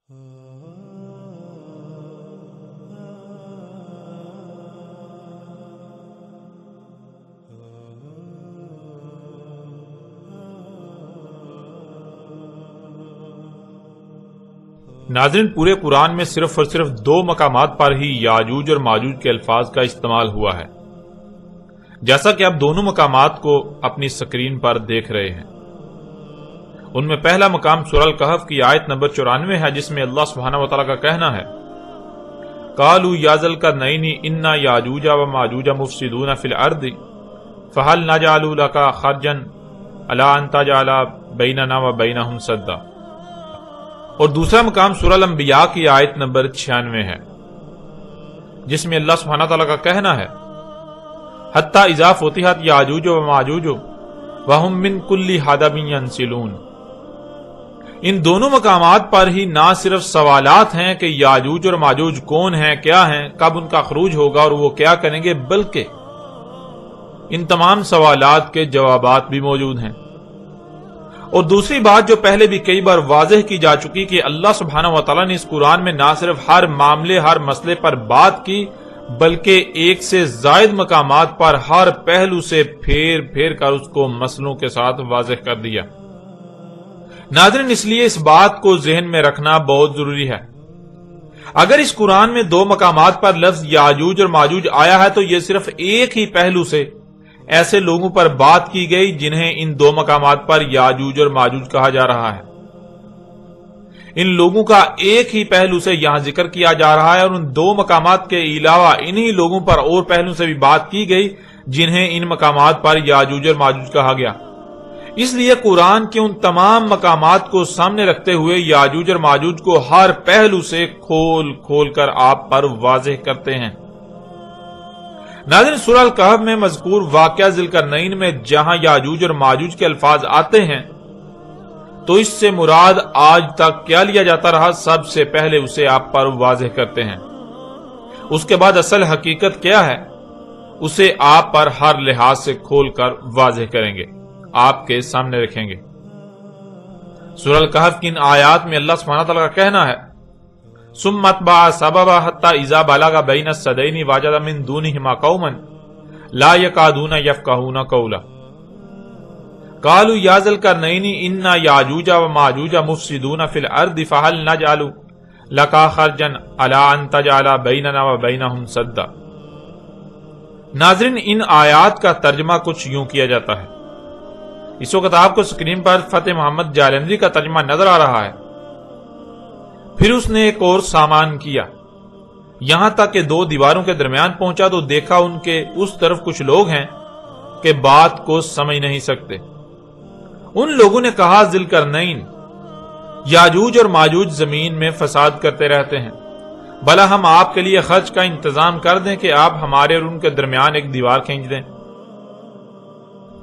ناظرین، پورے قرآن میں صرف اور صرف 2 مقامات پر ہی یاجوج اور ماجوج کے الفاظ کا استعمال ہوا ہے، جیسا کہ آپ دونوں مقامات کو اپنی سکرین پر دیکھ رہے ہیں۔ ان میں پہلا مقام سورہ الکہف کی آیت نمبر 94 ہے، جس میں اللہ سبحانہ و تعالیٰ کا کہنا ہے قالوا یا ذا القرنین انا یاجوج و ماجوج مفسدون فی الارض فہل نجعل لک خرجا الی ان تجعل بیننا و بینہم سدا۔ اور دوسرا مقام سورہ الانبیاء کی آیت نمبر 96 ہے، جس میں اللہ سبحانہ تعالیٰ کا کہنا ہے حتی اذا فتحت یاجوج و ماجوج وہم من کل حدب ینسلون۔ ان دونوں مقامات پر ہی نہ صرف سوالات ہیں کہ یاجوج اور ماجوج کون ہیں، کیا ہیں، کب ان کا خروج ہوگا اور وہ کیا کریں گے، بلکہ ان تمام سوالات کے جوابات بھی موجود ہیں۔ اور دوسری بات جو پہلے بھی کئی بار واضح کی جا چکی کہ اللہ سبحانہ و تعالیٰ نے اس قرآن میں نہ صرف ہر معاملے، ہر مسئلے پر بات کی، بلکہ ایک سے زائد مقامات پر ہر پہلو سے پھیر پھیر کر اس کو مسئلوں کے ساتھ واضح کر دیا۔ ناظرین، اس لیے اس بات کو ذہن میں رکھنا بہت ضروری ہے۔ اگر اس قرآن میں 2 مقامات پر لفظ یاجوج اور ماجوج آیا ہے تو یہ صرف ایک ہی پہلو سے ایسے لوگوں پر بات کی گئی جنہیں ان 2 مقامات پر یاجوج اور ماجوج کہا جا رہا ہے۔ ان لوگوں کا ایک ہی پہلو سے یہاں ذکر کیا جا رہا ہے، اور ان 2 مقامات کے علاوہ انہی لوگوں پر اور پہلو سے بھی بات کی گئی جنہیں ان مقامات پر یاجوج اور ماجوج کہا گیا۔ اس لیے قرآن کے ان تمام مقامات کو سامنے رکھتے ہوئے یاجوج اور ماجوج کو ہر پہلو سے کھول کھول کر آپ پر واضح کرتے ہیں۔ ناظرین، سورہ الکہف میں مذکور واقعہ ذی القرنین میں جہاں یاجوج اور ماجوج کے الفاظ آتے ہیں تو اس سے مراد آج تک کیا لیا جاتا رہا، سب سے پہلے اسے آپ پر واضح کرتے ہیں۔ اس کے بعد اصل حقیقت کیا ہے اسے آپ پر ہر لحاظ سے کھول کر واضح کریں گے، آپ کے سامنے رکھیں گے۔ سورہ الکہف کی ان آیات میں اللہ سبحانہ تعالیٰ کا کہنا ہے ثم اتبع سببا حتى اذا بلغ بين السدين وجد من دونهما قوما لا يكادون يفقهون قولا قالوا يا ذا القرنين ان ياجوج وماجوج مفسدون في الارض فهل نجعل لك خرجا على ان تجعل بيننا وبينهم سدا۔ ناظرین، ان آیات کا ترجمہ کچھ یوں کیا جاتا ہے۔ اس وقت آپ کو اسکرین پر فتح محمد جالندری کا ترجمہ نظر آ رہا ہے۔ پھر اس نے ایک اور سامان کیا، یہاں تک کہ 2 دیواروں کے درمیان پہنچا تو دیکھا ان کے اس طرف کچھ لوگ ہیں کہ بات کو سمجھ نہیں سکتے۔ ان لوگوں نے کہا ذی القرنین، یاجوج اور ماجوج زمین میں فساد کرتے رہتے ہیں، بھلا ہم آپ کے لیے خرچ کا انتظام کر دیں کہ آپ ہمارے اور ان کے درمیان ایک دیوار کھینچ دیں۔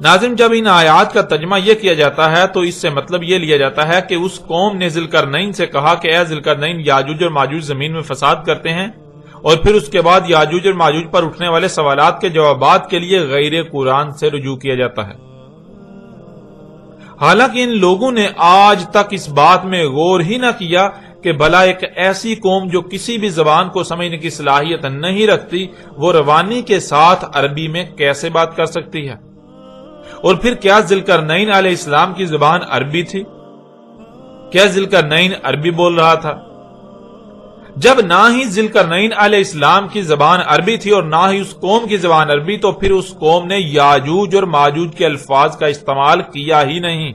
ناظرین، جب ان آیات کا ترجمہ یہ کیا جاتا ہے تو اس سے مطلب یہ لیا جاتا ہے کہ اس قوم نے ذی القرنین سے کہا کہ اے ذی القرنین، یاجوج اور ماجوج زمین میں فساد کرتے ہیں، اور پھر اس کے بعد یاجوج اور ماجوج پر اٹھنے والے سوالات کے جوابات کے لیے غیر قرآن سے رجوع کیا جاتا ہے۔ حالانکہ ان لوگوں نے آج تک اس بات میں غور ہی نہ کیا کہ بھلا ایک ایسی قوم جو کسی بھی زبان کو سمجھنے کی صلاحیت نہیں رکھتی، وہ روانی کے ساتھ عربی میں کیسے بات کر سکتی ہے؟ اور پھر کیا ذی القرنین علیہ السلام کی زبان عربی تھی؟ کیا ذی القرنین عربی بول رہا تھا؟ جب نہ ہی ذی القرنین علیہ السلام کی زبان عربی تھی اور نہ ہی اس قوم کی زبان عربی، تو پھر اس قوم نے یاجوج اور ماجوج کے الفاظ کا استعمال کیا ہی نہیں۔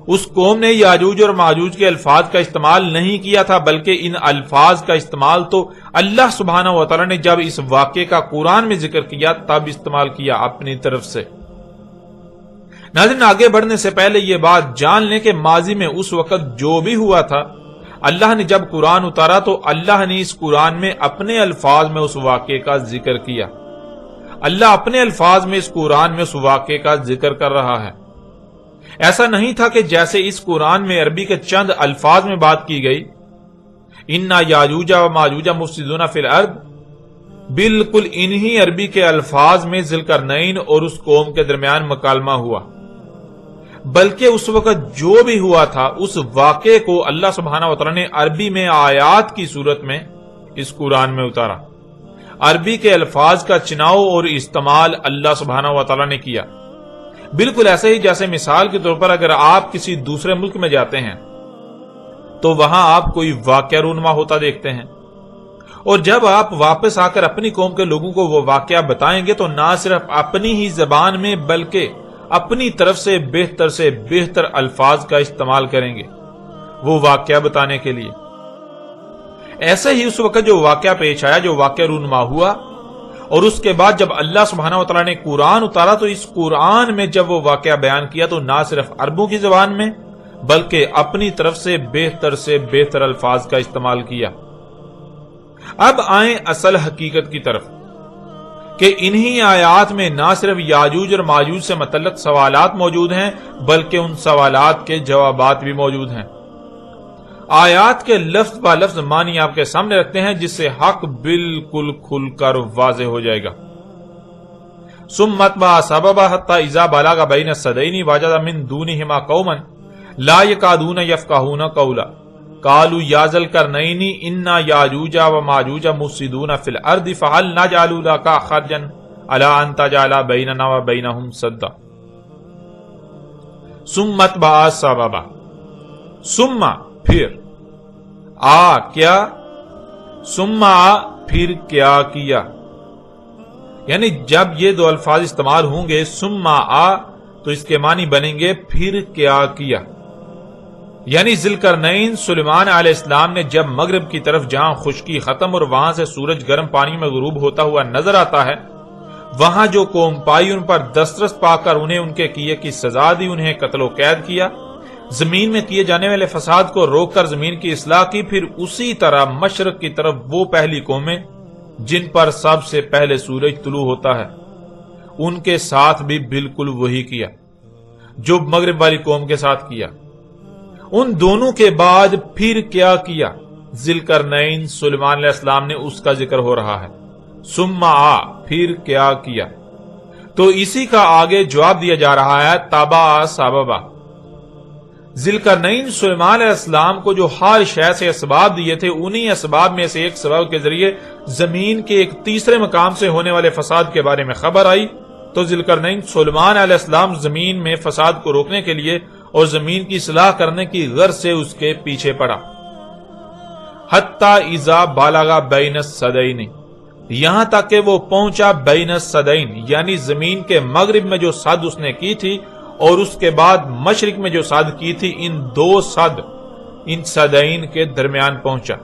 اس قوم نے یاجوج اور ماجوج کے الفاظ کا استعمال نہیں کیا تھا، بلکہ ان الفاظ کا استعمال تو اللہ سبحانہ و تعالیٰ نے جب اس واقعے کا قرآن میں ذکر کیا تب استعمال کیا اپنی طرف سے۔ ناظرین، آگے بڑھنے سے پہلے یہ بات جان لیں کہ ماضی میں اس وقت جو بھی ہوا تھا، اللہ نے جب قرآن اتارا تو اللہ نے اس قرآن میں اپنے الفاظ میں اس واقعے کا ذکر کیا۔ اللہ اپنے الفاظ میں اس قرآن میں اس واقعے کا ذکر کر رہا ہے۔ ایسا نہیں تھا کہ جیسے اس قرآن میں عربی کے چند الفاظ میں بات کی گئی، انا یاجوج و ماجوج مفسدون فی الارض، بالکل انہی عربی کے الفاظ میں ذی القرنین اور اس قوم کے درمیان مکالمہ ہوا۔ بلکہ اس وقت جو بھی ہوا تھا اس واقعے کو اللہ سبحانہ وتعالی نے عربی میں آیات کی صورت میں اس قرآن میں اتارا. عربی کے الفاظ کا چناؤ اور استعمال اللہ سبحانہ وتعالی نے کیا. بالکل ایسے ہی جیسے مثال کے طور پر اگر آپ کسی دوسرے ملک میں جاتے ہیں تو وہاں آپ کوئی واقعہ رونما ہوتا دیکھتے ہیں، اور جب آپ واپس آ کر اپنی قوم کے لوگوں کو وہ واقعہ بتائیں گے تو نہ صرف اپنی ہی زبان میں بلکہ اپنی طرف سے بہتر الفاظ کا استعمال کریں گے وہ واقعہ بتانے کے لیے. ایسے ہی اس وقت جو واقعہ پیش آیا، جو واقعہ رونما ہوا، اور اس کے بعد جب اللہ سبحانہ وتعالی نے قرآن اتارا تو اس قرآن میں جب وہ واقعہ بیان کیا تو نہ صرف عربوں کی زبان میں بلکہ اپنی طرف سے بہتر الفاظ کا استعمال کیا. اب آئیں اصل حقیقت کی طرف کہ انہی آیات میں نہ صرف یاجوج اور ماجوج سے متعلق سوالات موجود ہیں بلکہ ان سوالات کے جوابات بھی موجود ہیں. آیات کے لفظ با لفظ معنی آپ کے سامنے رکھتے ہیں جس سے حق بالکل کھل کر واضح ہو جائے گا. ثم اتبع سببا حتى اذا بلغ بين السدين وجد من دونهما قوما لا يكادون يفقهون قولا قالوا يا ذا القرنين ان ياجوج وماجوج مفسدون في الارض فهل نجعل لك خرجا على ان تجعل بيننا وبينهم سدا. ثم اتبع سببا، ثم پھر کیا، ثم پھر کیا کیا، یعنی جب یہ دو الفاظ استعمال ہوں گے ثم تو اس کے معنی بنیں گے پھر کیا کیا. یعنی ذی القرنین سلیمان علیہ السلام نے جب مغرب کی طرف جہاں خشکی ختم اور وہاں سے سورج گرم پانی میں غروب ہوتا ہوا نظر آتا ہے، وہاں جو قوم پائی ان پر دسترس پا کر انہیں ان کے کیے کی سزا دی، انہیں قتل و قید کیا، زمین میں کیے جانے والے فساد کو روک کر زمین کی اصلاح کی. پھر اسی طرح مشرق کی طرف وہ پہلی قومیں جن پر سب سے پہلے سورج طلوع ہوتا ہے ان کے ساتھ بھی بالکل وہی کیا جو مغرب والی قوم کے ساتھ کیا. ان دونوں کے بعد پھر کیا کیا، ذی القرنین سلیمان علیہ السلام نے اس کا ذکر ہو رہا ہے. ثم پھر کیا کیا، تو اسی کا آگے جواب دیا جا رہا ہے تابع سببا. ذی القرنین سلیمان علیہ السلام کو جو ہر شے سے اسباب دیے تھے انہی اسباب میں سے ایک سبب کے ذریعے زمین کے ایک تیسرے مقام سے ہونے والے فساد کے بارے میں خبر آئی تو ذی القرنین سلیمان علیہ السلام زمین میں فساد کو روکنے کے لیے اور زمین کی اصلاح کرنے کی غرض سے اس کے پیچھے پڑا. حتی اذا بالغ بین السدین، یہاں تک کہ وہ پہنچا بین السدین یعنی زمین کے مغرب میں جو سد اس نے کی تھی اور اس کے بعد مشرق میں جو سد کی تھی، ان دو سد ان سدین کے درمیان پہنچا.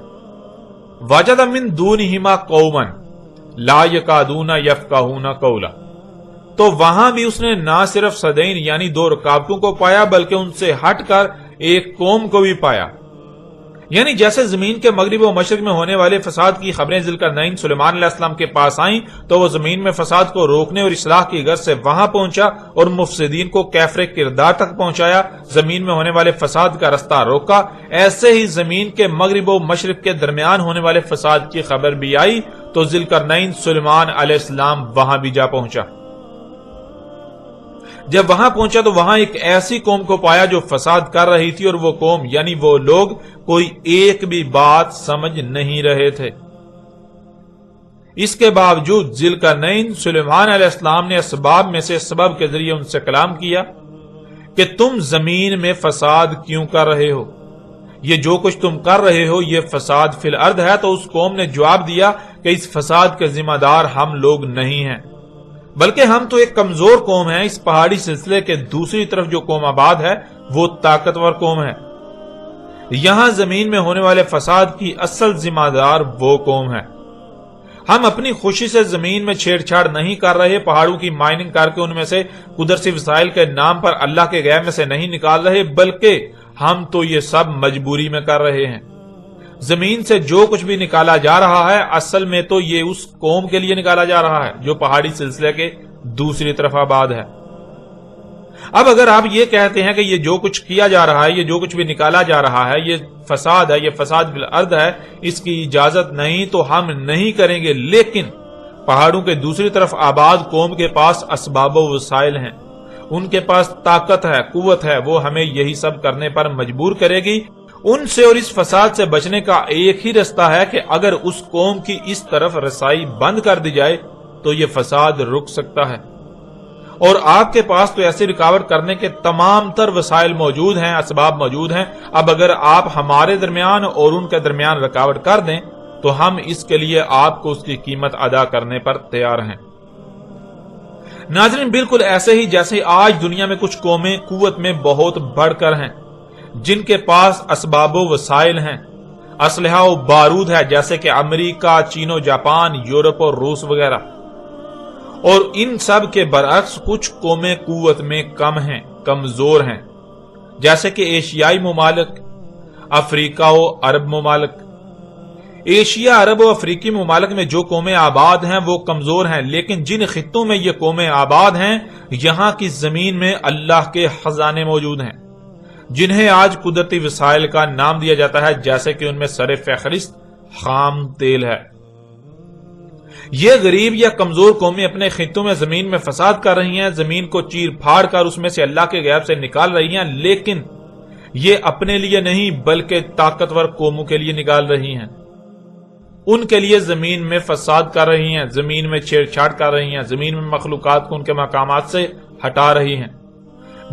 وجد من دونہما قوما لا یکادون یفقہون قولا، تو وہاں بھی اس نے نہ صرف سدین یعنی دو رکاوٹوں کو پایا بلکہ ان سے ہٹ کر ایک قوم کو بھی پایا. یعنی جیسے زمین کے مغرب و مشرق میں ہونے والے فساد کی خبریں ذی القرنین سلیمان علیہ السلام کے پاس آئیں تو وہ زمین میں فساد کو روکنے اور اصلاح کی غرض سے وہاں پہنچا اور مفسدین کو کیفر کردار تک پہنچایا، زمین میں ہونے والے فساد کا رستہ روکا. ایسے ہی زمین کے مغرب و مشرق کے درمیان ہونے والے فساد کی خبر بھی آئی تو ذی القرنین سلیمان علیہ السلام وہاں بھی جا پہنچا. جب وہاں پہنچا تو وہاں ایک ایسی قوم کو پایا جو فساد کر رہی تھی اور وہ قوم یعنی وہ لوگ کوئی ایک بھی بات سمجھ نہیں رہے تھے. اس کے باوجود ذی القرنین سلیمان علیہ السلام نے اسباب میں سے سبب کے ذریعے ان سے کلام کیا کہ تم زمین میں فساد کیوں کر رہے ہو، یہ جو کچھ تم کر رہے ہو یہ فساد فی الارض ہے. تو اس قوم نے جواب دیا کہ اس فساد کے ذمہ دار ہم لوگ نہیں ہیں بلکہ ہم تو ایک کمزور قوم ہیں. اس پہاڑی سلسلے کے دوسری طرف جو قوم آباد ہے وہ طاقتور قوم ہے. یہاں زمین میں ہونے والے فساد کی اصل ذمہ دار وہ قوم ہے. ہم اپنی خوشی سے زمین میں چھیڑ چھاڑ نہیں کر رہے، پہاڑوں کی مائننگ کر کے ان میں سے قدرتی وسائل کے نام پر اللہ کے غیر میں سے نہیں نکال رہے، بلکہ ہم تو یہ سب مجبوری میں کر رہے ہیں. زمین سے جو کچھ بھی نکالا جا رہا ہے اصل میں تو یہ اس قوم کے لیے نکالا جا رہا ہے جو پہاڑی سلسلے کے دوسری طرف آباد ہے. اب اگر آپ یہ کہتے ہیں کہ یہ جو کچھ کیا جا رہا ہے، یہ جو کچھ بھی نکالا جا رہا ہے یہ فساد ہے، یہ فساد بالارض ہے، اس کی اجازت نہیں تو ہم نہیں کریں گے، لیکن پہاڑوں کے دوسری طرف آباد قوم کے پاس اسباب و وسائل ہیں، ان کے پاس طاقت ہے، قوت ہے، وہ ہمیں یہی سب کرنے پر مجبور کرے گی۔ ان سے اور اس فساد سے بچنے کا ایک ہی رستہ ہے کہ اگر اس قوم کی اس طرف رسائی بند کر دی جائے تو یہ فساد رک سکتا ہے۔ اور آپ کے پاس تو ایسی رکاوٹ کرنے کے تمام تر وسائل موجود ہیں، اسباب موجود ہیں۔ اب اگر آپ ہمارے درمیان اور ان کے درمیان رکاوٹ کر دیں تو ہم اس کے لیے آپ کو اس کی قیمت ادا کرنے پر تیار ہیں۔ ناظرین، بالکل ایسے ہی جیسے آج دنیا میں کچھ قومیں قوت میں بہت بڑھ کر ہیں، جن کے پاس اسباب و وسائل ہیں، اسلحہ و بارود ہے، جیسے کہ امریکہ، چین و جاپان، یورپ اور روس وغیرہ، اور ان سب کے برعکس کچھ قومیں قوت میں کم ہیں، کمزور ہیں، جیسے کہ ایشیائی ممالک، افریقہ و عرب ممالک۔ ایشیا، عرب و افریقی ممالک میں جو قومیں آباد ہیں وہ کمزور ہیں، لیکن جن خطوں میں یہ قومیں آباد ہیں یہاں کی زمین میں اللہ کے خزانے موجود ہیں، جنہیں آج قدرتی وسائل کا نام دیا جاتا ہے، جیسے کہ ان میں سر فہرست خام تیل ہے۔ یہ غریب یا کمزور قومیں اپنے خطوں میں زمین میں فساد کر رہی ہیں، زمین کو چیر پھاڑ کر اس میں سے اللہ کے غیب سے نکال رہی ہیں، لیکن یہ اپنے لیے نہیں بلکہ طاقتور قوموں کے لیے نکال رہی ہیں۔ ان کے لیے زمین میں فساد کر رہی ہیں، زمین میں چھیڑ چھاڑ کر رہی ہیں، زمین میں مخلوقات کو ان کے مقامات سے ہٹا رہی ہیں۔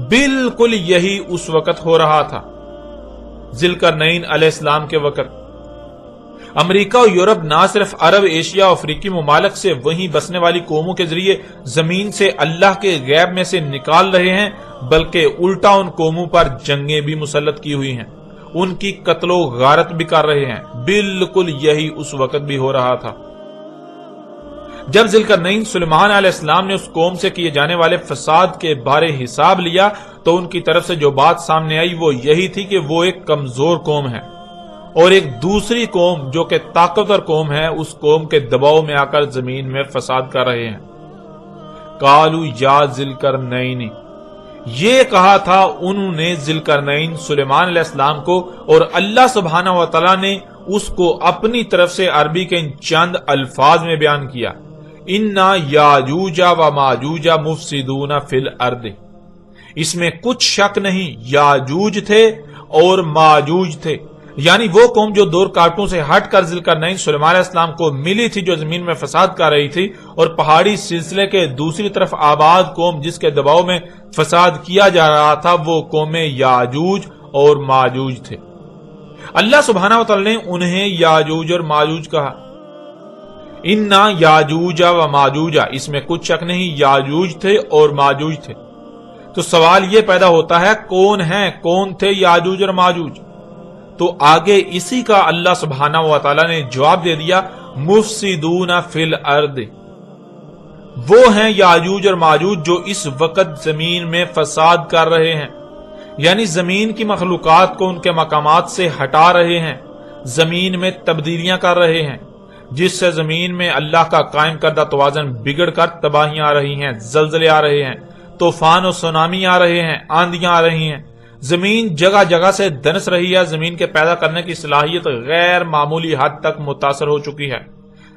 بالکل یہی اس وقت ہو رہا تھا، ذوالقرنین علیہ السلام کے وقت۔ امریکہ اور یورپ نہ صرف عرب، ایشیا اور افریقی ممالک سے وہیں بسنے والی قوموں کے ذریعے زمین سے اللہ کے غیب میں سے نکال رہے ہیں، بلکہ الٹا ان قوموں پر جنگیں بھی مسلط کی ہوئی ہیں، ان کی قتل و غارت بھی کر رہے ہیں۔ بالکل یہی اس وقت بھی ہو رہا تھا جب ذوالقرنین سلیمان علیہ السلام نے اس قوم سے کیے جانے والے فساد کے بارے حساب لیا تو ان کی طرف سے جو بات سامنے آئی وہ یہی تھی کہ وہ ایک کمزور قوم ہے، اور ایک دوسری قوم جو کہ طاقتور قوم ہے اس قوم کے دباؤ میں آ کر زمین میں فساد کر رہے ہیں۔ قالوا یا ذوالقرنین، یہ کہا تھا انہوں نے ذوالقرنین سلیمان علیہ السلام کو، اور اللہ سبحانہ و تعالی نے اس کو اپنی طرف سے عربی کے ان چند الفاظ میں بیان کیا، اِنَّا یاجوج و ماجوج مفسدون فی الارض۔ اس میں کچھ شک نہیں، یاجوج تھے اور ماجوج تھے، یعنی وہ قوم جو دو رکاوٹوں سے ہٹ کر ذوالقرنین سلیمان علیہ السلام کو ملی تھی، جو زمین میں فساد کر رہی تھی، اور پہاڑی سلسلے کے دوسری طرف آباد قوم جس کے دباؤ میں فساد کیا جا رہا تھا، وہ قومیں یاجوج اور ماجوج تھے۔ اللہ سبحانہ و تعالی نے انہیں یاجوج اور ماجوج کہا، اِنَّا یاجوج و ماجوج، اس میں کچھ شک نہیں، یاجوج تھے اور ماجوج تھے۔ تو سوال یہ پیدا ہوتا ہے کون ہیں، کون تھے یاجوج اور ماجوج؟ تو آگے اسی کا اللہ سبحانہ و تعالی نے جواب دے دیا، مفسدون فی الارض، وہ ہیں یاجوج اور ماجوج جو اس وقت زمین میں فساد کر رہے ہیں، یعنی زمین کی مخلوقات کو ان کے مقامات سے ہٹا رہے ہیں، زمین میں تبدیلیاں کر رہے ہیں، جس سے زمین میں اللہ کا قائم کردہ توازن بگڑ کر تباہیاں آ رہی ہیں، زلزلے آ رہے ہیں، طوفان و سونامی آ رہے ہیں، آندیاں آ رہی ہیں، زمین جگہ جگہ سے دنس رہی ہے، زمین کے پیدا کرنے کی صلاحیت غیر معمولی حد تک متاثر ہو چکی ہے،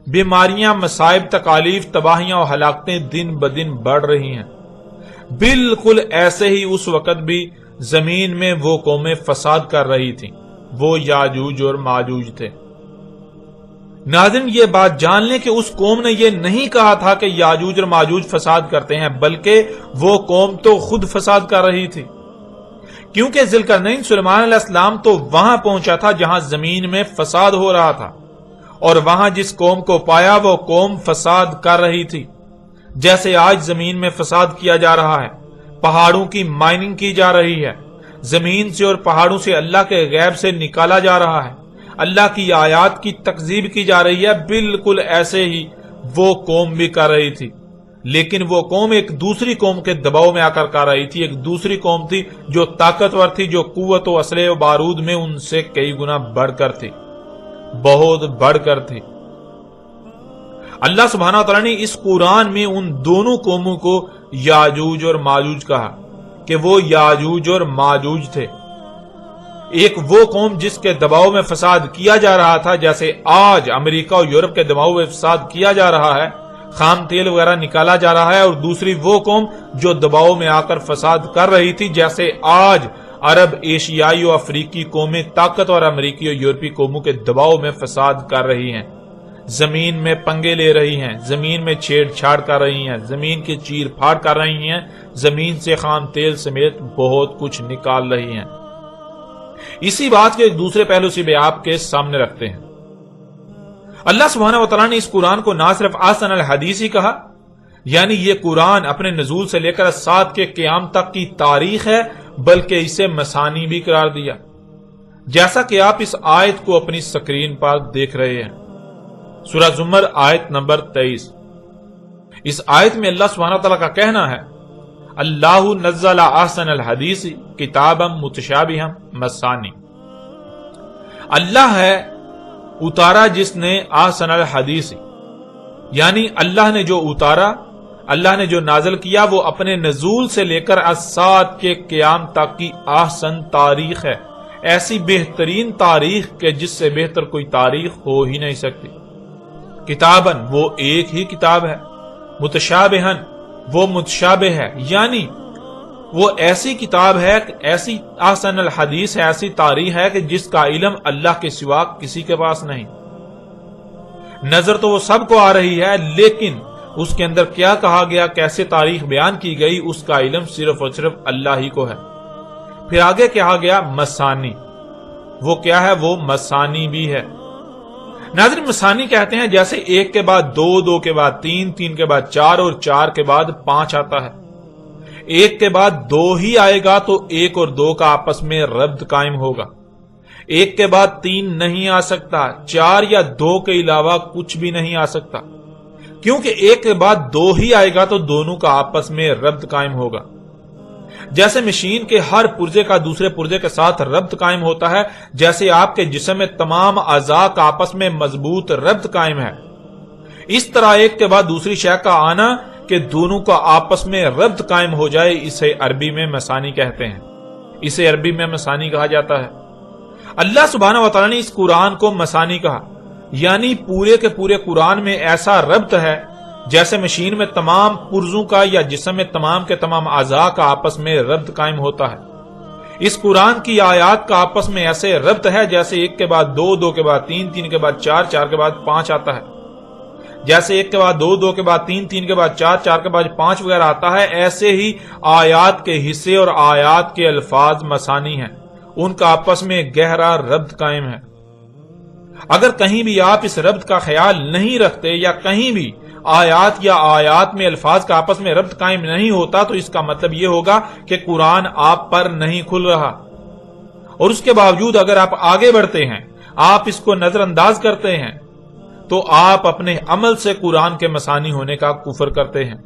بیماریاں، مصائب، تکالیف، تباہیاں اور ہلاکتیں دن بدن بڑھ رہی ہیں۔ بالکل ایسے ہی اس وقت بھی زمین میں وہ قومیں فساد کر رہی تھیں، وہ یاجوج اور ماجوج تھے۔ ناظرین، یہ بات جان لیں کہ اس قوم نے یہ نہیں کہا تھا کہ یاجوج اور ماجوج فساد کرتے ہیں، بلکہ وہ قوم تو خود فساد کر رہی تھی، کیونکہ ذوالقرنین سلیمان علیہ السلام تو وہاں پہنچا تھا جہاں زمین میں فساد ہو رہا تھا، اور وہاں جس قوم کو پایا وہ قوم فساد کر رہی تھی، جیسے آج زمین میں فساد کیا جا رہا ہے، پہاڑوں کی مائننگ کی جا رہی ہے، زمین سے اور پہاڑوں سے اللہ کے غیب سے نکالا جا رہا ہے، اللہ کی آیات کی تکذیب کی جا رہی ہے۔ بالکل ایسے ہی وہ قوم بھی کر رہی تھی، لیکن وہ قوم ایک دوسری قوم کے دباؤ میں آ کر کر رہی تھی، ایک دوسری قوم تھی جو طاقتور تھی، جو قوت و اسلحے و بارود میں ان سے کئی گنا بڑھ کر تھی، بہت بڑھ کر تھی۔ اللہ سبحانہ و تعالیٰ نے اس قرآن میں ان دونوں قوموں کو یاجوج اور ماجوج کہا کہ وہ یاجوج اور ماجوج تھے، ایک وہ قوم جس کے دباؤ میں فساد کیا جا رہا تھا، جیسے آج امریکہ اور یورپ کے دباؤ میں فساد کیا جا رہا ہے، خام تیل وغیرہ نکالا جا رہا ہے، اور دوسری وہ قوم جو دباؤ میں آ کر فساد کر رہی تھی، جیسے آج عرب، ایشیائی و افریقی قومیں طاقتور امریکی اور یورپی قوموں کے دباؤ میں فساد کر رہی ہیں، زمین میں پنگے لے رہی ہیں، زمین میں چھیڑ چھاڑ کر رہی ہیں، زمین کی چیر پھاڑ کر رہی ہیں، زمین سے خام تیل سمیت بہت کچھ نکال رہی ہیں۔ اسی بات کے ایک دوسرے پہلو سے بھی آپ کے سامنے رکھتے ہیں۔ اللہ سبحانہ و تعالیٰ نے اس قرآن کو نہ صرف احسن الحدیث ہی کہا، یعنی یہ قرآن اپنے نزول سے لے کر سات کے قیام تک کی تاریخ ہے، بلکہ اسے مثانی بھی قرار دیا، جیسا کہ آپ اس آیت کو اپنی سکرین پر دیکھ رہے ہیں۔ سورہ زمر آیت نمبر 23۔ اس آیت میں اللہ سبحانہ تعالیٰ کا کہنا ہے، اللہ نزل احسن الحدیث کتابا متشابہا مثانی۔ اللہ ہے اتارا جس نے احسن الحدیث، یعنی اللہ نے جو اتارا، اللہ نے جو نازل کیا، وہ اپنے نزول سے لے کر الساعۃ کے قیام تک کی احسن تاریخ ہے، ایسی بہترین تاریخ کہ جس سے بہتر کوئی تاریخ ہو ہی نہیں سکتی۔ کتابن وہ ایک ہی کتاب ہے، متشابہن وہ متشابہ ہے، یعنی وہ ایسی کتاب ہے، ایسی احسن الحدیث ہے، ایسی تاریخ ہے کہ جس کا علم اللہ کے سوا کسی کے پاس نہیں۔ نظر تو وہ سب کو آ رہی ہے، لیکن اس کے اندر کیا کہا گیا، کیسے تاریخ بیان کی گئی، اس کا علم صرف اور صرف اللہ ہی کو ہے۔ پھر آگے کہا گیا مثانی، وہ کیا ہے، وہ مثانی بھی ہے۔ ناظرین، مثانی کہتے ہیں جیسے ایک کے بعد دو، دو کے بعد تین، تین کے بعد چار اور چار کے بعد پانچ آتا ہے۔ ایک کے بعد دو ہی آئے گا تو ایک اور دو کا آپس میں ربط قائم ہوگا۔ ایک کے بعد تین نہیں آ سکتا، چار یا دو کے علاوہ کچھ بھی نہیں آ سکتا، کیونکہ ایک کے بعد دو ہی آئے گا تو دونوں کا آپس میں ربط قائم ہوگا۔ جیسے مشین کے ہر پرزے کا دوسرے پرزے کے ساتھ ربط قائم ہوتا ہے، جیسے آپ کے جسم میں تمام اعضاء کا آپس میں مضبوط ربط قائم ہے، اس طرح ایک کے بعد دوسری شے کا آنا کہ دونوں کا آپس میں ربط قائم ہو جائے، اسے عربی میں مثانی کہتے ہیں، اسے عربی میں مثانی کہا جاتا ہے۔ اللہ سبحانہ و تعالیٰ نے اس قرآن کو مثانی کہا، یعنی پورے کے پورے قرآن میں ایسا ربط ہے جیسے مشین میں تمام پرزوں کا یا جسم میں تمام کے تمام اعضاء کا آپس میں ربط قائم ہوتا ہے۔ اس قرآن کی آیات کا آپس میں ایسے ربط ہے جیسے ایک کے بعد دو، دو کے بعد تین، تین کے بعد چار، چار کے بعد پانچ آتا ہے۔ جیسے ایک کے بعد دو، دو کے بعد تین، تین کے بعد چار، چار کے بعد پانچ وغیرہ آتا ہے، ایسے ہی آیات کے حصے اور آیات کے الفاظ مثانی ہیں، ان کا آپس میں گہرا ربط قائم ہے۔ اگر کہیں بھی آپ اس ربط کا خیال نہیں رکھتے یا کہیں بھی آیات یا آیات میں الفاظ کا آپس میں ربط قائم نہیں ہوتا تو اس کا مطلب یہ ہوگا کہ قرآن آپ پر نہیں کھل رہا، اور اس کے باوجود اگر آپ آگے بڑھتے ہیں، آپ اس کو نظر انداز کرتے ہیں، تو آپ اپنے عمل سے قرآن کے مثانی ہونے کا کفر کرتے ہیں۔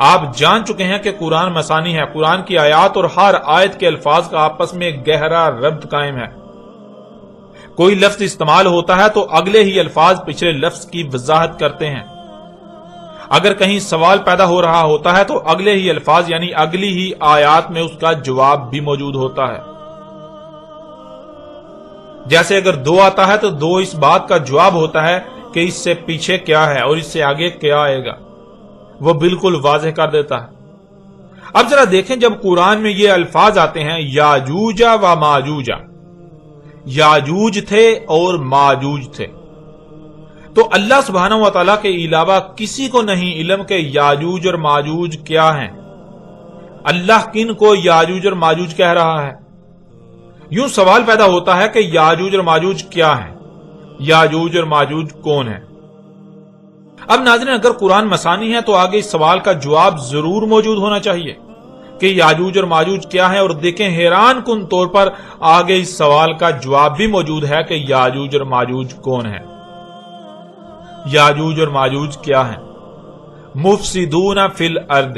آپ جان چکے ہیں کہ قرآن مثانی ہے، قرآن کی آیات اور ہر آیت کے الفاظ کا آپس میں گہرا ربط قائم ہے۔ کوئی لفظ استعمال ہوتا ہے تو اگلے ہی الفاظ پچھلے لفظ کی وضاحت کرتے ہیں۔ اگر کہیں سوال پیدا ہو رہا ہوتا ہے تو اگلے ہی الفاظ یعنی اگلی ہی آیات میں اس کا جواب بھی موجود ہوتا ہے۔ جیسے اگر دو آتا ہے تو دو اس بات کا جواب ہوتا ہے کہ اس سے پیچھے کیا ہے اور اس سے آگے کیا آئے گا، وہ بالکل واضح کر دیتا ہے۔ اب ذرا دیکھیں، جب قرآن میں یہ الفاظ آتے ہیں یاجوج و ماجوج، یاجوج تھے اور ماجوج تھے، تو اللہ سبحانہ و تعالیٰ کے علاوہ کسی کو نہیں علم کہ یاجوج اور ماجوج کیا ہیں۔ اللہ کن کو یاجوج اور ماجوج کہہ رہا ہے؟ یوں سوال پیدا ہوتا ہے کہ یاجوج اور ماجوج کیا ہیں، یاجوج اور ماجوج کون ہیں؟ اب ناظرین، اگر قرآن مثانی ہے تو آگے اس سوال کا جواب ضرور موجود ہونا چاہیے کہ یاجوج اور ماجوج کیا ہیں، اور دیکھیں حیران کن طور پر آگے اس سوال کا جواب بھی موجود ہے کہ یاجوج اور ماجوج کون ہیں۔ یاجوج اور ماجوج کیا ہیں؟ مفسدون فی الارض،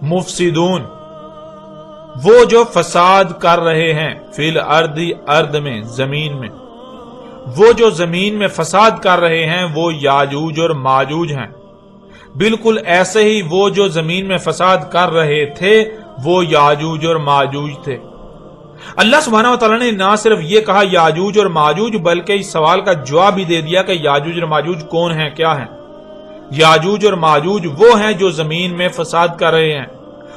مفسدون وہ جو فساد کر رہے ہیں، فی الارض ارض میں، زمین میں، وہ جو زمین میں فساد کر رہے ہیں وہ یاجوج اور ماجوج ہیں۔ بالکل ایسے ہی وہ جو زمین میں فساد کر رہے تھے وہ یاجوج اور ماجوج تھے۔ اللہ سبحانہ و تعالیٰ نے نہ صرف یہ کہا یاجوج اور ماجوج، بلکہ اس سوال کا جواب بھی دے دیا کہ یاجوج اور ماجوج کون ہیں، کیا ہیں۔ یاجوج اور ماجوج وہ ہیں جو زمین میں فساد کر رہے ہیں،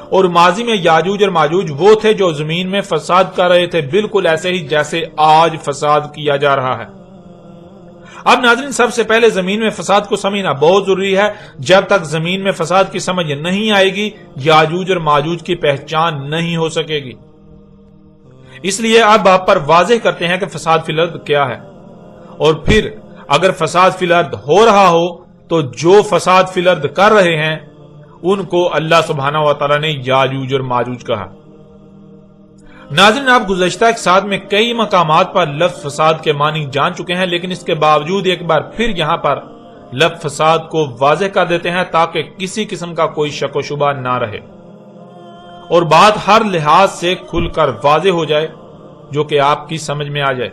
اور ماضی میں یاجوج اور ماجوج وہ تھے جو زمین میں فساد کر رہے تھے، بالکل ایسے ہی جیسے آج فساد کیا جا رہا ہے۔ اب ناظرین، سب سے پہلے زمین میں فساد کو سمجھنا بہت ضروری ہے۔ جب تک زمین میں فساد کی سمجھ نہیں آئے گی، یاجوج اور ماجوج کی پہچان نہیں ہو سکے گی۔ اس لیے اب آپ پر واضح کرتے ہیں کہ فساد فی الارض کیا ہے، اور پھر اگر فساد فی الارض ہو رہا ہو تو جو فساد فی الارض کر رہے ہیں ان کو اللہ سبحانہ و تعالی نے یاجوج اور ماجوج کہا۔ ناظرین، آپ گزشتہ ایک ساتھ میں کئی مقامات پر لفظ فساد کے معنی جان چکے ہیں، لیکن اس کے باوجود ایک بار پھر یہاں پر لفظ فساد کو واضح کر دیتے ہیں تاکہ کسی قسم کا کوئی شک و شبہ نہ رہے اور بات ہر لحاظ سے کھل کر واضح ہو جائے، جو کہ آپ کی سمجھ میں آ جائے۔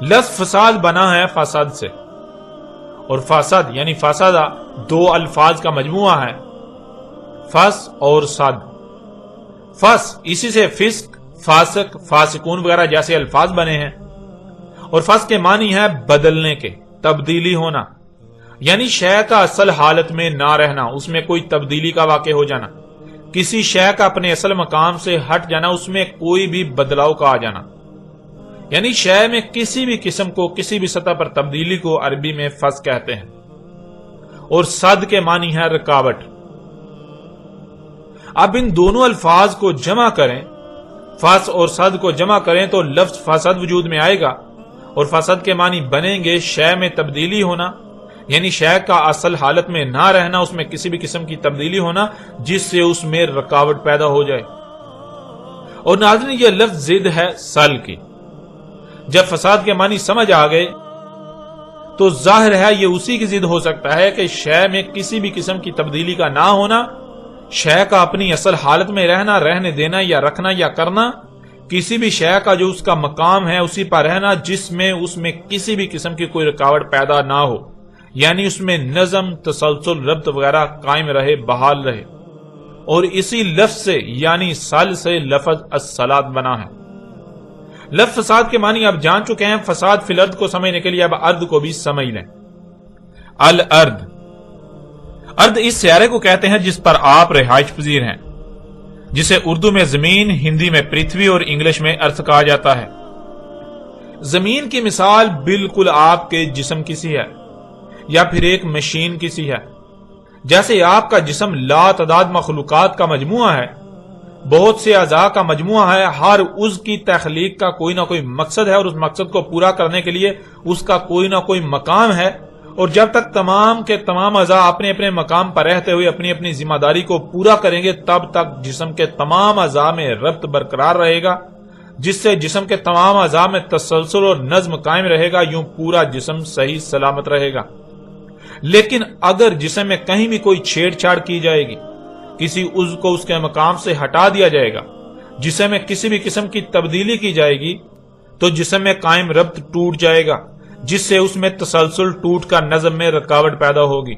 لفظ فساد بنا ہے فساد سے، اور فساد یعنی فسادہ دو الفاظ کا مجموعہ ہے، فس اور صد۔ فس اسی سے فسق، فاسق، فاسقون وغیرہ جیسے الفاظ بنے ہیں، اور فس کے معنی ہے بدلنے کے، تبدیلی ہونا، یعنی شے کا اصل حالت میں نہ رہنا، اس میں کوئی تبدیلی کا واقع ہو جانا، کسی شے کا اپنے اصل مقام سے ہٹ جانا، اس میں کوئی بھی بدلاؤ کا آ جانا، یعنی شے میں کسی بھی قسم کو، کسی بھی سطح پر تبدیلی کو عربی میں فس کہتے ہیں۔ اور صد کے معنی ہے رکاوٹ۔ اب ان دونوں الفاظ کو جمع کریں، فس اور صد کو جمع کریں تو لفظ فساد وجود میں آئے گا، اور فساد کے معنی بنیں گے شے میں تبدیلی ہونا، یعنی شے کا اصل حالت میں نہ رہنا، اس میں کسی بھی قسم کی تبدیلی ہونا جس سے اس میں رکاوٹ پیدا ہو جائے۔ اور ناظرین، یہ لفظ ضد ہے سل کی۔ جب فساد کے معنی سمجھ آ گئے تو ظاہر ہے یہ اسی کی ضد ہو سکتا ہے کہ شے میں کسی بھی قسم کی تبدیلی کا نہ ہونا، شے کا اپنی اصل حالت میں رہنا، رہنے دینا یا رکھنا یا کرنا، کسی بھی شے کا جو اس کا مقام ہے اسی پر رہنا، جس میں اس میں کسی بھی قسم کی کوئی رکاوٹ پیدا نہ ہو، یعنی اس میں نظم، تسلسل، ربط وغیرہ قائم رہے، بحال رہے۔ اور اسی لفظ سے یعنی سل سے لفظ الصلاۃ بنا ہے۔ لفظ فساد کے معنی آپ جان چکے ہیں، فساد فی الارض کو سمجھنے کے لیے اب ارض کو بھی سمجھ لیں۔ الارض، ارض اس سیارے کو کہتے ہیں جس پر آپ رہائش پذیر ہیں، جسے اردو میں زمین، ہندی میں پرتھوی اور انگلش میں ارتھ کہا جاتا ہے۔ زمین کی مثال بالکل آپ کے جسم کی سی ہے، یا پھر ایک مشین کی سی ہے۔ جیسے آپ کا جسم لا تعداد مخلوقات کا مجموعہ ہے، بہت سے اعضاء کا مجموعہ ہے، ہر عضو کی تخلیق کا کوئی نہ کوئی مقصد ہے، اور اس مقصد کو پورا کرنے کے لیے اس کا کوئی نہ کوئی مقام ہے، اور جب تک تمام کے تمام اعضاء اپنے اپنے مقام پر رہتے ہوئے اپنی اپنی ذمہ داری کو پورا کریں گے، تب تک جسم کے تمام اعضاء میں ربط برقرار رہے گا، جس سے جسم کے تمام اعضاء میں تسلسل اور نظم قائم رہے گا، یوں پورا جسم صحیح سلامت رہے گا۔ لیکن اگر جسم میں کہیں بھی کوئی چھیڑ چھاڑ کی جائے گی، کسی عضو کو اس کے مقام سے ہٹا دیا جائے گا، جسم میں کسی بھی قسم کی تبدیلی کی جائے گی، تو جسم میں قائم ربط ٹوٹ جائے گا، جس سے اس میں تسلسل ٹوٹ کر نظم میں رکاوٹ پیدا ہوگی۔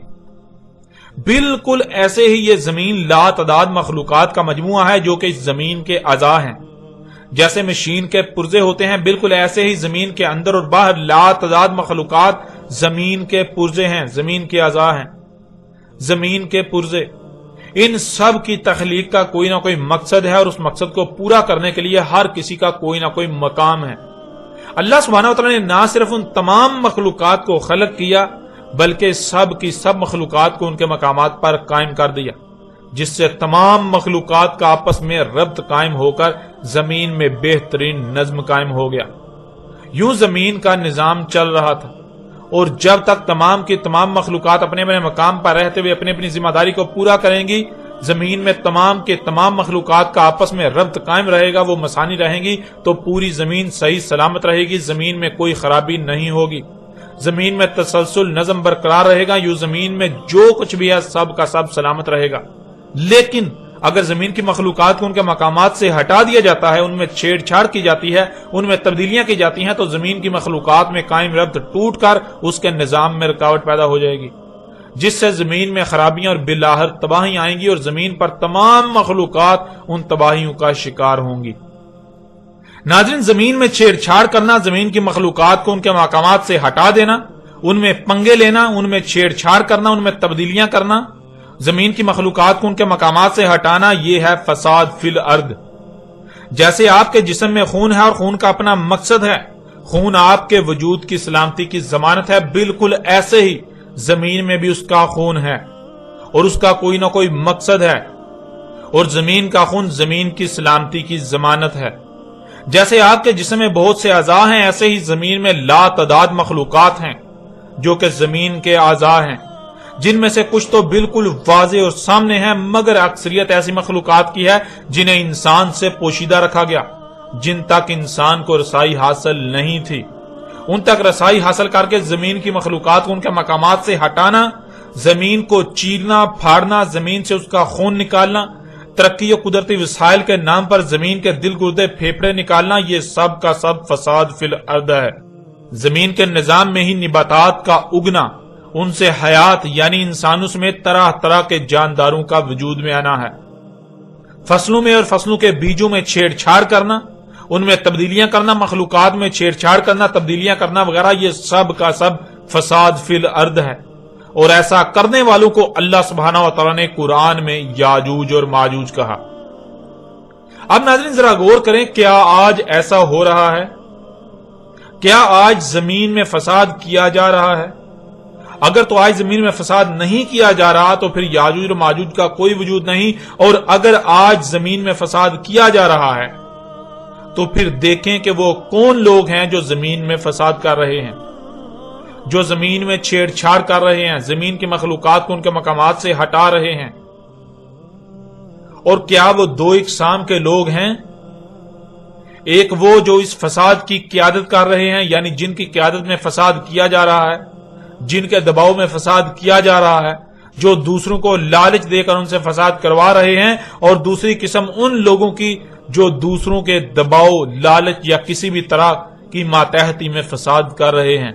بالکل ایسے ہی یہ زمین لا تعداد مخلوقات کا مجموعہ ہے جو کہ اس زمین کے اعضاء ہیں۔ جیسے مشین کے پرزے ہوتے ہیں، بالکل ایسے ہی زمین کے اندر اور باہر لا تعداد مخلوقات زمین کے پرزے ہیں، زمین کے اعضاء ہیں، زمین کے پرزے۔ ان سب کی تخلیق کا کوئی نہ کوئی مقصد ہے، اور اس مقصد کو پورا کرنے کے لیے ہر کسی کا کوئی نہ کوئی مقام ہے۔ اللہ سبحانہ و تعالی نے نہ صرف ان تمام مخلوقات کو خلق کیا، بلکہ سب کی سب مخلوقات کو ان کے مقامات پر قائم کر دیا، جس سے تمام مخلوقات کا آپس میں ربط قائم ہو کر زمین میں بہترین نظم قائم ہو گیا۔ یوں زمین کا نظام چل رہا تھا، اور جب تک تمام کی تمام مخلوقات اپنے اپنے مقام پر رہتے ہوئے اپنی اپنی ذمہ داری کو پورا کریں گی، زمین میں تمام کے تمام مخلوقات کا آپس میں ربط قائم رہے گا، وہ مسانی رہیں گی، تو پوری زمین صحیح سلامت رہے گی، زمین میں کوئی خرابی نہیں ہوگی، زمین میں تسلسل نظم برقرار رہے گا، یوں زمین میں جو کچھ بھی ہے سب کا سب سلامت رہے گا۔ لیکن اگر زمین کی مخلوقات کو ان کے مقامات سے ہٹا دیا جاتا ہے، ان میں چھیڑ چھاڑ کی جاتی ہے، ان میں تبدیلیاں کی جاتی ہیں، تو زمین کی مخلوقات میں قائم ربط ٹوٹ کر اس کے نظام میں رکاوٹ پیدا ہو جائے گی، جس سے زمین میں خرابیاں اور بالآخر تباہیاں آئیں گی، اور زمین پر تمام مخلوقات ان تباہیوں کا شکار ہوں گی۔ ناظرین، زمین میں چھیڑ چھاڑ کرنا، زمین کی مخلوقات کو ان کے مقامات سے ہٹا دینا، ان میں پنگے لینا، ان میں چھیڑ چھاڑ کرنا، ان میں تبدیلیاں کرنا، زمین کی مخلوقات کو ان کے مقامات سے ہٹانا، یہ ہے فساد فی الارض۔ جیسے آپ کے جسم میں خون ہے اور خون کا اپنا مقصد ہے، خون آپ کے وجود کی سلامتی کی ضمانت ہے، بالکل ایسے ہی زمین میں بھی اس کا خون ہے اور اس کا کوئی نہ کوئی مقصد ہے، اور زمین کا خون زمین کی سلامتی کی ضمانت ہے۔ جیسے آپ کے جسم میں بہت سے اعضاء ہیں، ایسے ہی زمین میں لا تعداد مخلوقات ہیں جو کہ زمین کے اعضاء ہیں، جن میں سے کچھ تو بالکل واضح اور سامنے ہیں، مگر اکثریت ایسی مخلوقات کی ہے جنہیں انسان سے پوشیدہ رکھا گیا، جن تک انسان کو رسائی حاصل نہیں تھی۔ ان تک رسائی حاصل کر کے زمین کی مخلوقات کو ان کے مقامات سے ہٹانا، زمین کو چیرنا پھاڑنا، زمین سے اس کا خون نکالنا، ترقی و قدرتی وسائل کے نام پر زمین کے دل گردے پھیپڑے نکالنا، یہ سب کا سب فساد فی الارض ہے۔ زمین کے نظام میں ہی نباتات کا اگنا، ان سے حیات یعنی انسانوں سمیت طرح طرح کے جانداروں کا وجود میں آنا ہے۔ فصلوں میں اور فصلوں کے بیجوں میں چھیڑ چھاڑ کرنا، ان میں تبدیلیاں کرنا، مخلوقات میں چھیڑ چھاڑ کرنا، تبدیلیاں کرنا وغیرہ، یہ سب کا سب فساد فی الارض ہے۔ اور ایسا کرنے والوں کو اللہ سبحانہ و تعالیٰ نے قرآن میں یاجوج اور ماجوج کہا۔ اب ناظرین ذرا غور کریں، کیا آج ایسا ہو رہا ہے؟ کیا آج زمین میں فساد کیا جا رہا ہے؟ اگر تو آج زمین میں فساد نہیں کیا جا رہا تو پھر یاجوج اور ماجوج کا کوئی وجود نہیں، اور اگر آج زمین میں فساد کیا جا رہا ہے تو پھر دیکھیں کہ وہ کون لوگ ہیں جو زمین میں فساد کر رہے ہیں، جو زمین میں چھیڑ چھاڑ کر رہے ہیں، زمین کی مخلوقات کو ان کے مقامات سے ہٹا رہے ہیں۔ اور کیا وہ دو اقسام کے لوگ ہیں؟ ایک وہ جو اس فساد کی قیادت کر رہے ہیں، یعنی جن کی قیادت میں فساد کیا جا رہا ہے، جن کے دباؤ میں فساد کیا جا رہا ہے، جو دوسروں کو لالچ دے کر ان سے فساد کروا رہے ہیں، اور دوسری قسم ان لوگوں کی جو دوسروں کے دباؤ، لالچ یا کسی بھی طرح کی ماتحتی میں فساد کر رہے ہیں۔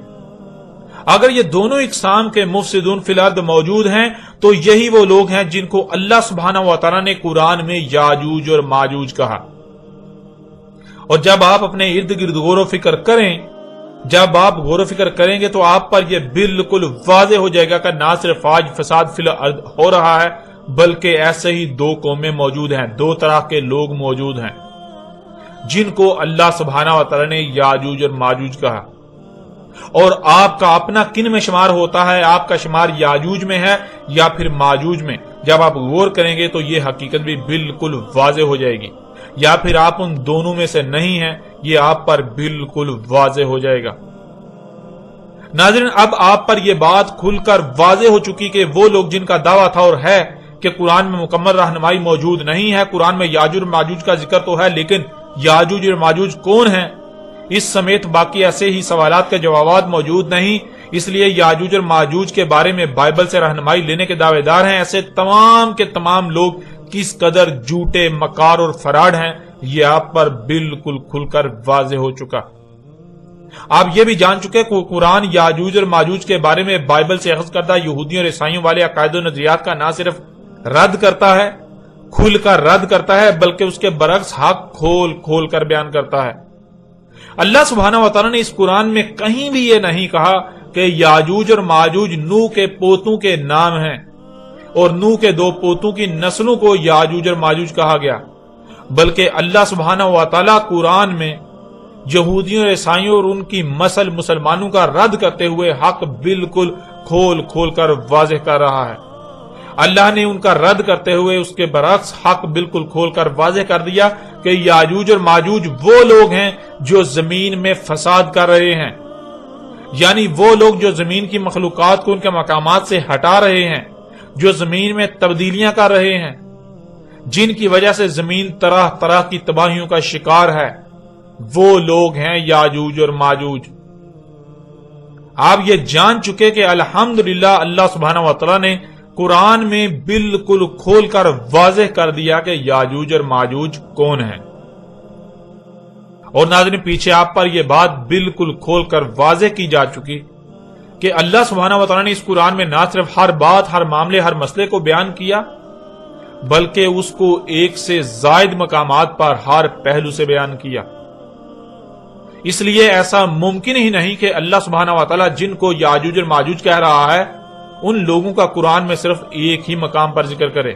اگر یہ دونوں اقسام کے مفسدون فی الارض موجود ہیں تو یہی وہ لوگ ہیں جن کو اللہ سبحانہ و تعالیٰ نے قرآن میں یاجوج اور ماجوج کہا۔ اور جب آپ اپنے ارد گرد غور و فکر کریں، جب آپ غور و فکر کریں گے تو آپ پر یہ بالکل واضح ہو جائے گا کہ نہ صرف آج فساد فی الارض ہو رہا ہے، بلکہ ایسے ہی دو قومیں موجود ہیں، دو طرح کے لوگ موجود ہیں جن کو اللہ سبحانہ و تعالیٰ نے یاجوج اور ماجوج کہا۔ اور آپ کا اپنا کن میں شمار ہوتا ہے؟ آپ کا شمار یاجوج میں ہے یا پھر ماجوج میں؟ جب آپ غور کریں گے تو یہ حقیقت بھی بالکل واضح ہو جائے گی، یا پھر آپ ان دونوں میں سے نہیں ہیں، یہ آپ پر بالکل واضح ہو جائے گا۔ ناظرین اب آپ پر یہ بات کھل کر واضح ہو چکی کہ وہ لوگ جن کا دعویٰ تھا اور ہے کہ قرآن میں مکمل رہنمائی موجود نہیں ہے، قرآن میں یاجوج اور ماجوج کا ذکر تو ہے لیکن یاجوج اور ماجوج کون ہیں، اس سمیت باقی ایسے ہی سوالات کے جوابات موجود نہیں، اس لیے یاجوج اور ماجوج کے بارے میں بائبل سے رہنمائی لینے کے دعوے دار ہیں ایسے تمام کے تمام لوگ کس قدر جھوٹے، مکار اور فراڈ ہیں، یہ آپ پر بالکل کھل کر واضح ہو چکا۔ آپ یہ بھی جان چکے کہ قرآن یاجوج اور ماجوج کے بارے میں بائبل سے اخذ کردہ یہودیوں اور عیسائیوں والے عقائد و نظریات کا نہ صرف رد کرتا ہے، کھل کر رد کرتا ہے، بلکہ اس کے برعکس حق کھول کھول کر بیان کرتا ہے۔ اللہ سبحانہ و تعالیٰ نے اس قرآن میں کہیں بھی یہ نہیں کہا کہ یاجوج اور ماجوج نوح کے پوتوں کے نام ہیں اور نوح کے دو پوتوں کی نسلوں کو یاجوج اور ماجوج کہا گیا، بلکہ اللہ سبحانہ و تعالیٰ قرآن میں یہودیوں اور عیسائیوں اور ان کی مسلمانوں کا رد کرتے ہوئے حق بالکل کھول کھول کر واضح کر رہا ہے۔ اللہ نے ان کا رد کرتے ہوئے اس کے برعکس حق بالکل کھول کر واضح کر دیا کہ یاجوج اور ماجوج وہ لوگ ہیں جو زمین میں فساد کر رہے ہیں، یعنی وہ لوگ جو زمین کی مخلوقات کو ان کے مقامات سے ہٹا رہے ہیں، جو زمین میں تبدیلیاں کر رہے ہیں، جن کی وجہ سے زمین طرح طرح کی تباہیوں کا شکار ہے، وہ لوگ ہیں یاجوج اور ماجوج۔ آپ یہ جان چکے کہ الحمدللہ اللہ سبحانہ و تعالیٰ نے قرآن میں بالکل کھول کر واضح کر دیا کہ یاجوج اور ماجوج کون ہیں۔ اور ناظرین پیچھے آپ پر یہ بات بالکل کھول کر واضح کی جا چکی کہ اللہ سبحانہ و تعالیٰ نے اس قرآن میں نہ صرف ہر بات، ہر معاملے، ہر مسئلے کو بیان کیا، بلکہ اس کو ایک سے زائد مقامات پر ہر پہلو سے بیان کیا۔ اس لیے ایسا ممکن ہی نہیں کہ اللہ سبحانہ و تعالیٰ جن کو یاجوج اور ماجوج کہہ رہا ہے ان لوگوں کا قرآن میں صرف ایک ہی مقام پر ذکر کرے،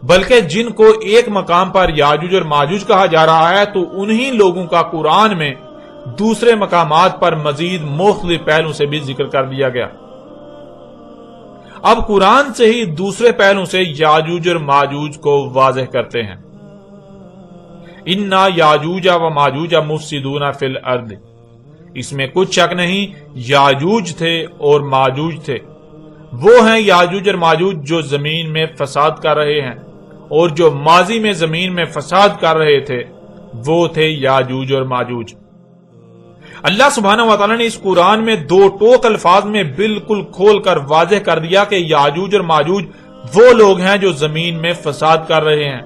بلکہ جن کو ایک مقام پر یاجوج اور ماجوج کہا جا رہا ہے تو انہی لوگوں کا قرآن میں دوسرے مقامات پر مزید مختلف پہلوں سے بھی ذکر کر دیا گیا۔ اب قرآن سے ہی دوسرے پہلوں سے یاجوج اور ماجوج کو واضح کرتے ہیں۔ اِنَّا یاجوج و ماجوج مفسدون فی الارض، اس میں کچھ شک نہیں یاجوج تھے اور ماجوج تھے، وہ ہیں یاجوج اور ماجوج جو زمین میں فساد کر رہے ہیں، اور جو ماضی میں زمین میں فساد کر رہے تھے وہ تھے یاجوج اور ماجوج۔ اللہ سبحانہ و تعالیٰ نے اس قرآن میں دو ٹوک الفاظ میں بالکل کھول کر واضح کر دیا کہ یاجوج اور ماجوج وہ لوگ ہیں جو زمین میں فساد کر رہے ہیں۔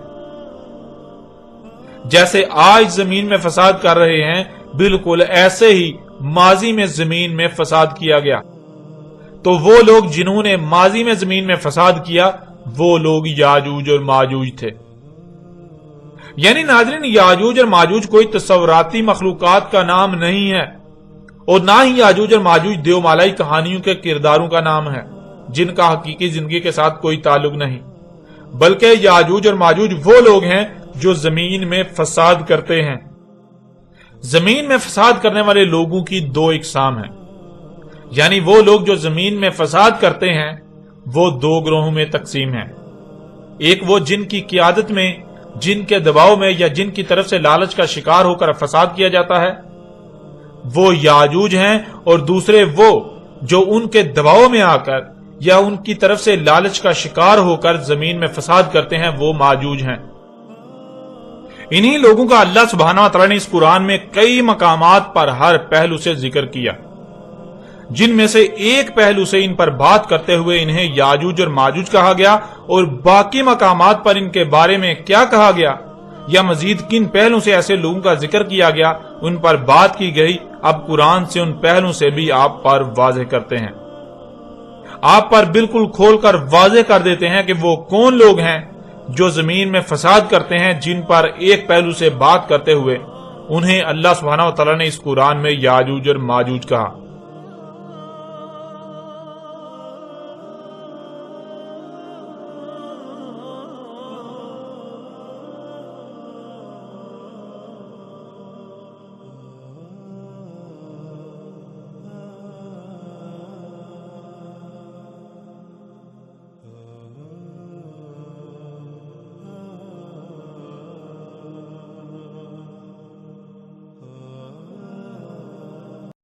جیسے آج زمین میں فساد کر رہے ہیں بالکل ایسے ہی ماضی میں زمین میں فساد کیا گیا، تو وہ لوگ جنہوں نے ماضی میں زمین میں فساد کیا وہ لوگ یاجوج اور ماجوج تھے۔ یعنی ناظرین یاجوج اور ماجوج کوئی تصوراتی مخلوقات کا نام نہیں ہے، اور نہ ہی یاجوج اور ماجوج دیومالائی کہانیوں کے کرداروں کا نام ہے جن کا حقیقی زندگی کے ساتھ کوئی تعلق نہیں، بلکہ یاجوج اور ماجوج وہ لوگ ہیں جو زمین میں فساد کرتے ہیں۔ زمین میں فساد کرنے والے لوگوں کی دو اقسام ہیں، یعنی وہ لوگ جو زمین میں فساد کرتے ہیں وہ دو گروہوں میں تقسیم ہیں۔ ایک وہ جن کی قیادت میں، جن کے دباؤ میں یا جن کی طرف سے لالچ کا شکار ہو کر فساد کیا جاتا ہے، وہ یاجوج ہیں، اور دوسرے وہ جو ان کے دباؤ میں آ کر یا ان کی طرف سے لالچ کا شکار ہو کر زمین میں فساد کرتے ہیں، وہ ماجوج ہیں۔ انہی لوگوں کا اللہ سبحانہ و تعالیٰ نے اس قرآن میں کئی مقامات پر ہر پہلو سے ذکر کیا، جن میں سے ایک پہلو سے ان پر بات کرتے ہوئے انہیں یاجوج اور ماجوج کہا گیا، اور باقی مقامات پر ان کے بارے میں کیا کہا گیا یا مزید کن پہلوں سے ایسے لوگوں کا ذکر کیا گیا ان پر بات کی گئی۔ اب قرآن سے ان پہلوں سے بھی آپ پر واضح کرتے ہیں، آپ پر بالکل کھول کر واضح کر دیتے ہیں کہ وہ کون لوگ ہیں جو زمین میں فساد کرتے ہیں، جن پر ایک پہلو سے بات کرتے ہوئے انہیں اللہ سبحانہ و تعالیٰ نے اس قرآن میں یاجوج اور ماجوج کہا۔